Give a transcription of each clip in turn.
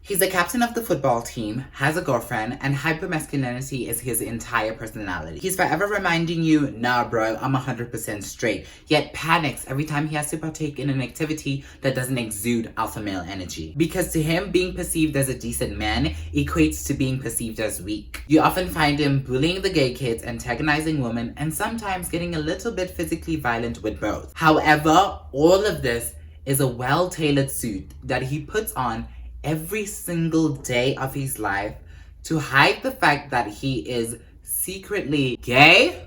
He's the captain of the football team, has a girlfriend, and hypermasculinity is his entire personality. He's forever reminding you, nah bro, I'm 100% straight, yet panics every time he has to partake in an activity that doesn't exude alpha male energy. Because to him, being perceived as a decent man equates to being perceived as weak. You often find him bullying the gay kids, antagonizing women, and sometimes getting a little bit physically violent with both. However, all of this is a well-tailored suit that he puts on every single day of his life to hide the fact that he is secretly gay.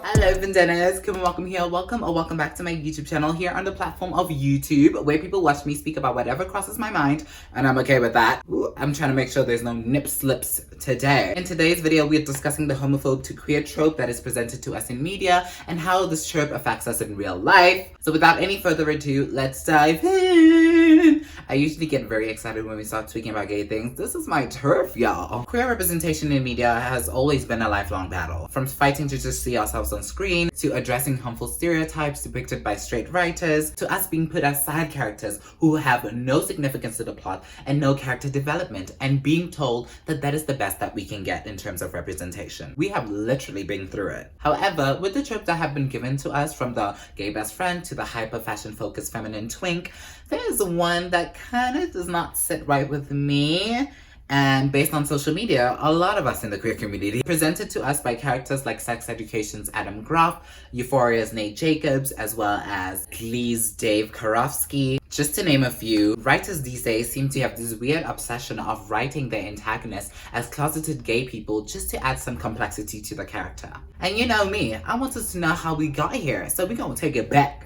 Hello Bandannas, come and welcome here, welcome back to my YouTube channel here on the platform of YouTube, where people watch me speak about whatever crosses my mind, and I'm okay with that. Ooh, I'm trying to make sure there's no nip slips today. In today's video, we're discussing the homophobe to queer trope that is presented to us in media and how this trope affects us in real life. So without any further ado, let's dive in. I usually get very excited when we start speaking about gay things. This is my turf, y'all. Queer representation in media has always been a lifelong battle. From fighting to just see ourselves on screen, to addressing harmful stereotypes depicted by straight writers, to us being put as side characters who have no significance to the plot and no character development, and being told that that is the best that we can get in terms of representation. We have literally been through it. However, with the tropes that have been given to us, from the gay best friend to the hyper fashion focused feminine twink, there's one that kind of does not sit right with me. And based on social media, a lot of us in the queer community, presented to us by characters like Sex Education's Adam Groff, Euphoria's Nate Jacobs, as well as Glee's Dave Karofsky. Just to name a few, writers these days seem to have this weird obsession of writing their antagonists as closeted gay people just to add some complexity to the character. And you know me, I want us to know how we got here, so we're gonna take it back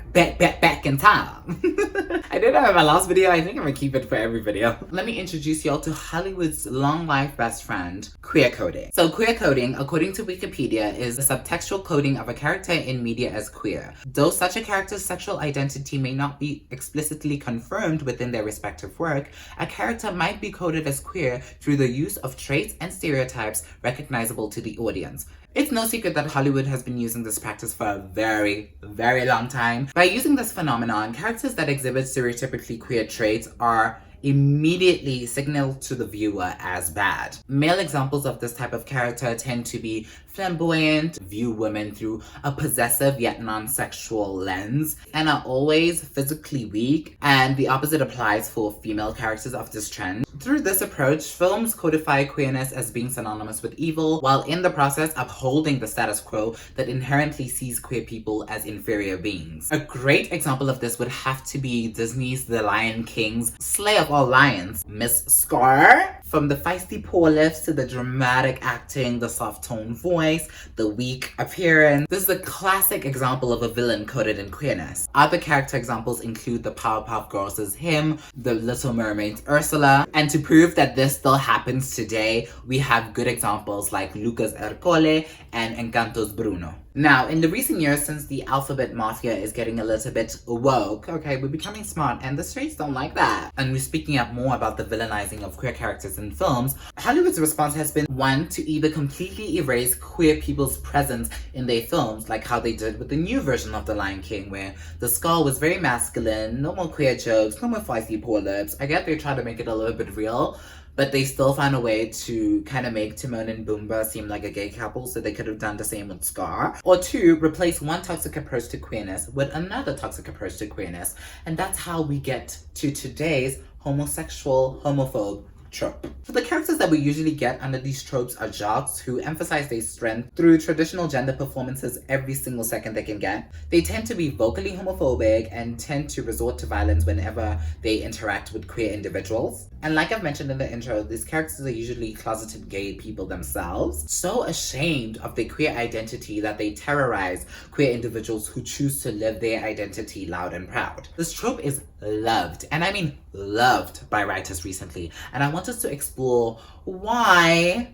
in time. I did that in my last video. I think I'm gonna keep it for every video. Let me introduce y'all to Hollywood's long life best friend, queer coding. So queer coding, according to Wikipedia, is the subtextual coding of a character in media as queer. Though such a character's sexual identity may not be explicitly confirmed within their respective work, a character might be coded as queer through the use of traits and stereotypes recognizable to the audience. It's no secret that Hollywood has been using this practice for a very, very long time. By using this phenomenon, characters that exhibit stereotypically queer traits are immediately signaled to the viewer as bad. Male examples of this type of character tend to be flamboyant, view women through a possessive yet non-sexual lens, and are always physically weak, and the opposite applies for female characters of this trend. Through this approach, films codify queerness as being synonymous with evil, while in the process upholding the status quo that inherently sees queer people as inferior beings. A great example of this would have to be Disney's The Lion King's Slay of All Lions, Miss Scar. From the feisty paw lifts to the dramatic acting, the soft toned voice, the weak appearance, this is a classic example of a villain coded in queerness. Other character examples include the Powerpuff Girls' Him, the Little Mermaid's Ursula, and to prove that this still happens today, we have good examples like Lucas Ercole and Encanto's Bruno. Now, in the recent years, since the alphabet mafia is getting a little bit woke, okay, we're becoming smart, and the straights don't like that. And we're speaking up more about the villainizing of queer characters in films. Hollywood's response has been one, to either completely erase queer people's presence in their films, like how they did with the new version of The Lion King, where the skull was very masculine, no more queer jokes, no more feisty paw lips. I get they try to make it a little bit real, but they still found a way to kind of make Timon and Pumbaa seem like a gay couple, so they could have done the same with Scar. Or two, replace one toxic approach to queerness with another toxic approach to queerness. And that's how we get to today's homosexual, homophobe trope. So the characters that we usually get under these tropes are jocks who emphasize their strength through traditional gender performances every single second they can get. They tend to be vocally homophobic and tend to resort to violence whenever they interact with queer individuals. And like I've mentioned in the intro, these characters are usually closeted gay people themselves, so ashamed of their queer identity that they terrorize queer individuals who choose to live their identity loud and proud. This trope is loved, and I mean loved, by writers recently, and I want us to explore why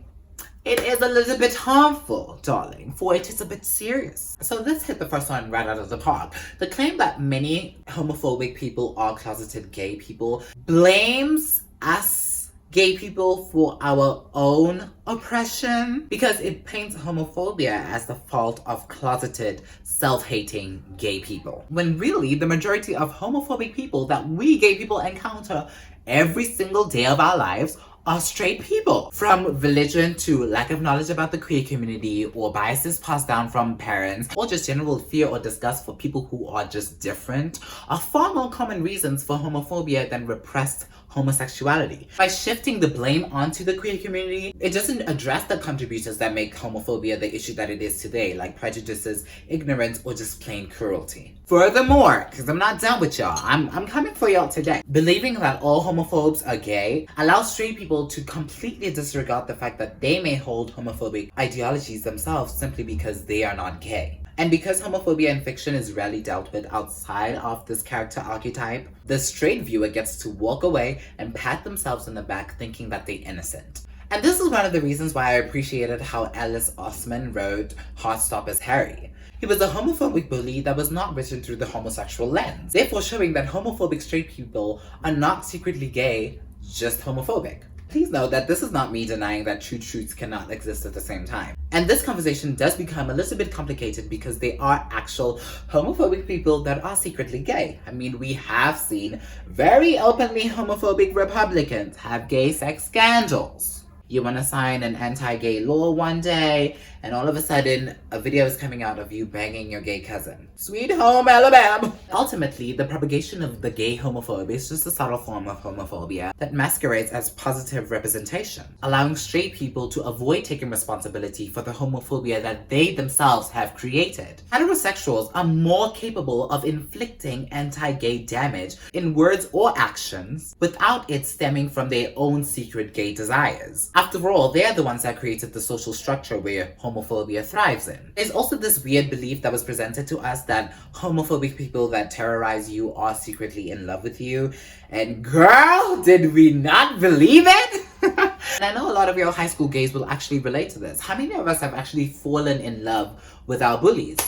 it is a little bit harmful, darling, for it is a bit serious. So let's hit the first one right out of the park. The claim that many homophobic people are closeted gay people blames us gay people for our own oppression, because it paints homophobia as the fault of closeted, self-hating gay people. When really, the majority of homophobic people that we gay people encounter every single day of our lives are straight people. From religion to lack of knowledge about the queer community, or biases passed down from parents, or just general fear or disgust for people who are just different, are far more common reasons for homophobia than repressed homosexuality. By shifting the blame onto the queer community, it doesn't address the contributors that make homophobia the issue that it is today, like prejudices, ignorance, or just plain cruelty. Furthermore, because I'm not done with y'all, I'm coming for y'all today. Believing that all homophobes are gay allows straight people to completely disregard the fact that they may hold homophobic ideologies themselves simply because they are not gay. And because homophobia in fiction is rarely dealt with outside of this character archetype, the straight viewer gets to walk away and pat themselves on the back thinking that they're innocent. And this is one of the reasons why I appreciated how Alice Osman wrote Heartstopper's Harry. He was a homophobic bully that was not written through the homosexual lens, therefore showing that homophobic straight people are not secretly gay, just homophobic. Please note that this is not me denying that two truths cannot exist at the same time. And this conversation does become a little bit complicated because there are actual homophobic people that are secretly gay. I mean, we have seen very openly homophobic Republicans have gay sex scandals. You want to sign an anti-gay law one day, and all of a sudden, a video is coming out of you banging your gay cousin. Sweet home Alabama! Ultimately, the propagation of the gay homophobia is just a subtle form of homophobia that masquerades as positive representation, allowing straight people to avoid taking responsibility for the homophobia that they themselves have created. Heterosexuals are more capable of inflicting anti-gay damage in words or actions without it stemming from their own secret gay desires. After all, they're the ones that created the social structure where homophobia thrives in. There's also this weird belief that was presented to us that homophobic people that terrorize you are secretly in love with you. And girl, did we not believe it? And I know a lot of your high school gays will actually relate to this. How many of us have actually fallen in love with our bullies?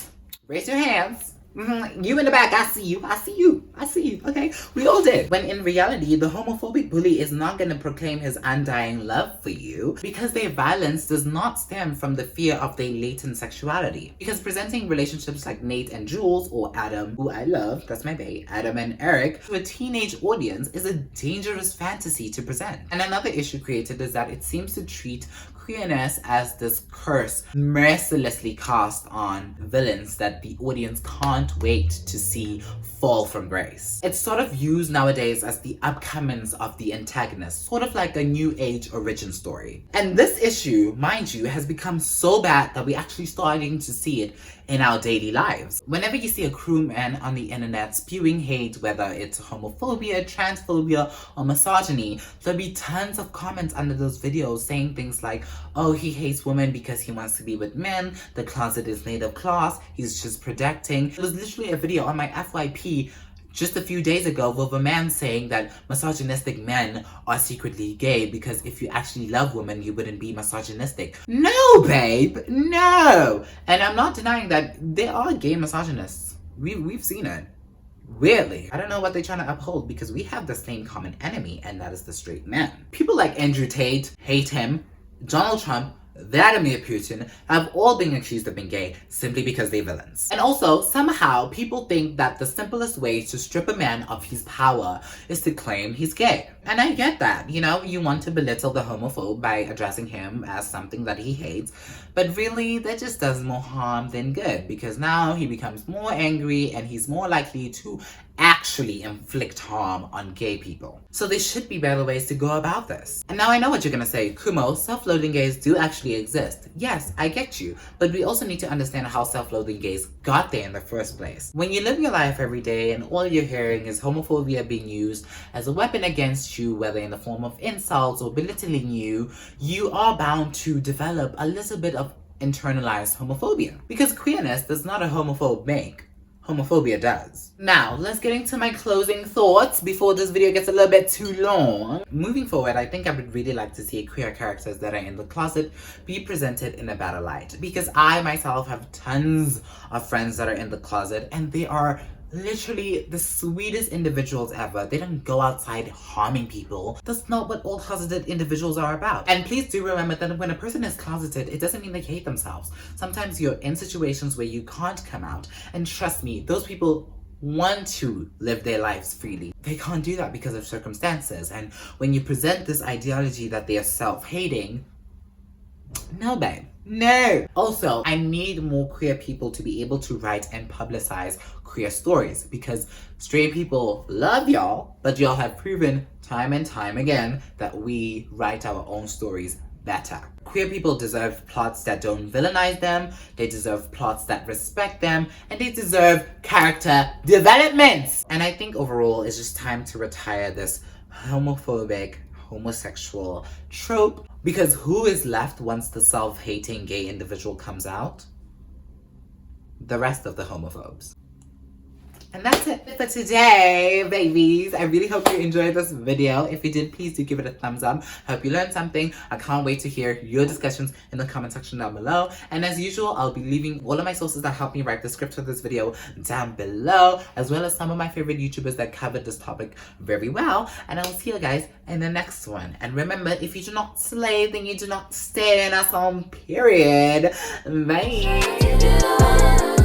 Raise your hands. You in the back, I see you, I see you, I see you, okay? We all did. When in reality, the homophobic bully is not going to proclaim his undying love for you because their violence does not stem from the fear of their latent sexuality. Because presenting relationships like Nate and Jules, or Adam, who I love, that's my bae, Adam and Eric, to a teenage audience is a dangerous fantasy to present. And another issue created is that it seems to treat queerness as this curse mercilessly cast on villains that the audience can't wait to see fall from grace. It's sort of used nowadays as the upcomings of the antagonist, sort of like a new age origin story. And this issue, mind you, has become so bad that we're actually starting to see it in our daily lives. Whenever you see a crewman on the internet spewing hate, whether it's homophobia, transphobia, or misogyny, there'll be tons of comments under those videos saying things like, oh, he hates women because he wants to be with men, the closet is made of class, he's just projecting. There was literally a video on my FYP just a few days ago with a man saying that misogynistic men are secretly gay because if you actually love women, you wouldn't be misogynistic. No, babe, no! And I'm not denying that there are gay misogynists. We've seen it. Weirdly, I don't know what they're trying to uphold because we have the same common enemy, and that is the straight man. People like Andrew Tate hate him, Donald Trump, Vladimir Putin have all been accused of being gay simply because they're villains. And also, somehow, people think that the simplest way to strip a man of his power is to claim he's gay. And I get that, you know, you want to belittle the homophobe by addressing him as something that he hates, but really, that just does more harm than good, because now he becomes more angry and he's more likely to actually inflict harm on gay people. So there should be better ways to go about this. And now I know what you're gonna say, Kumo, self-loathing gays do actually exist. Yes, I get you, but we also need to understand how self-loathing gays got there in the first place. When you live your life every day and all you're hearing is homophobia being used as a weapon against you, whether in the form of insults or belittling you, you are bound to develop a little bit of internalized homophobia. Because queerness does not a homophobe make. Homophobia does. Now, let's get into my closing thoughts before this video gets a little bit too long. Moving forward, I think I would really like to see queer characters that are in the closet be presented in a better light. Because I myself have tons of friends that are in the closet and they are literally the sweetest individuals ever. They don't go outside harming people. That's not what all closeted individuals are about. And please do remember that when a person is closeted, it doesn't mean they hate themselves. Sometimes you're in situations where you can't come out. And trust me, those people want to live their lives freely. They can't do that because of circumstances. And when you present this ideology that they are self-hating, no, babe. No. Also, I need more queer people to be able to write and publicize queer stories, because straight people love y'all, but y'all have proven time and time again that we write our own stories better. Queer people deserve plots that don't villainize them, they deserve plots that respect them, and they deserve character developments. And I think overall it's just time to retire this homophobic, homosexual trope, because who is left once the self-hating gay individual comes out? The rest of the homophobes. And that's it for today, babies. I really hope you enjoyed this video. If you did, please do give it a thumbs up. I hope you learned something. I can't wait to hear your discussions in the comment section down below. And as usual, I'll be leaving all of my sources that helped me write the script for this video down below, as well as some of my favorite YouTubers that covered this topic very well. And I will see you guys in the next one. And remember, if you do not slay, then you do not stay in a song, period. Bye.